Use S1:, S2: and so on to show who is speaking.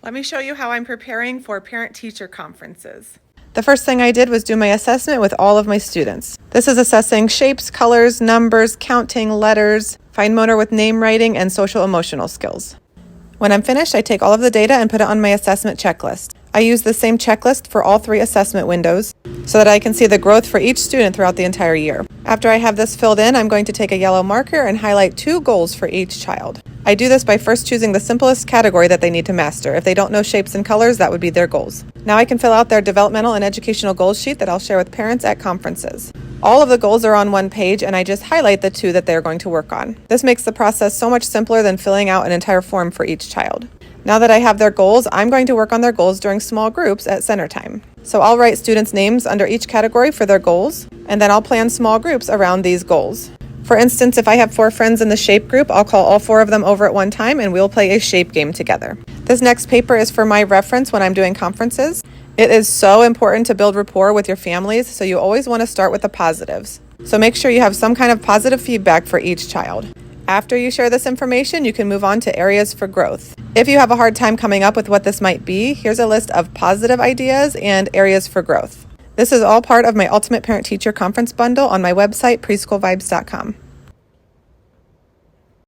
S1: Let me show you how I'm preparing for parent-teacher conferences. The first thing I did was do my assessment with all of my students. This is assessing shapes, colors, numbers, counting, letters, fine motor with name writing, and social emotional skills. When I'm finished, I take all of the data and put it on my assessment checklist. I use the same checklist for all 3 assessment windows so that I can see the growth for each student throughout the entire year. After I have this filled in, I'm going to take a yellow marker and highlight 2 goals for each child. I do this by first choosing the simplest category that they need to master. If they don't know shapes and colors, that would be their goals. Now I can fill out their developmental and educational goals sheet that I'll share with parents at conferences. All of the goals are on one page, and I just highlight the 2 that they're going to work on. This makes the process so much simpler than filling out an entire form for each child. Now that I have their goals, I'm going to work on their goals during small groups at center time. So I'll write students' names under each category for their goals, and then I'll plan small groups around these goals. For instance, if I have 4 friends in the shape group, I'll call all 4 of them over at one time and we'll play a shape game together. This next paper is for my reference when I'm doing conferences. It is so important to build rapport with your families, so you always want to start with the positives. So make sure you have some kind of positive feedback for each child. After you share this information, you can move on to areas for growth. If you have a hard time coming up with what this might be, here's a list of positive ideas and areas for growth. This is all part of my Ultimate Parent Teacher Conference Bundle on my website, preschoolvibes.com.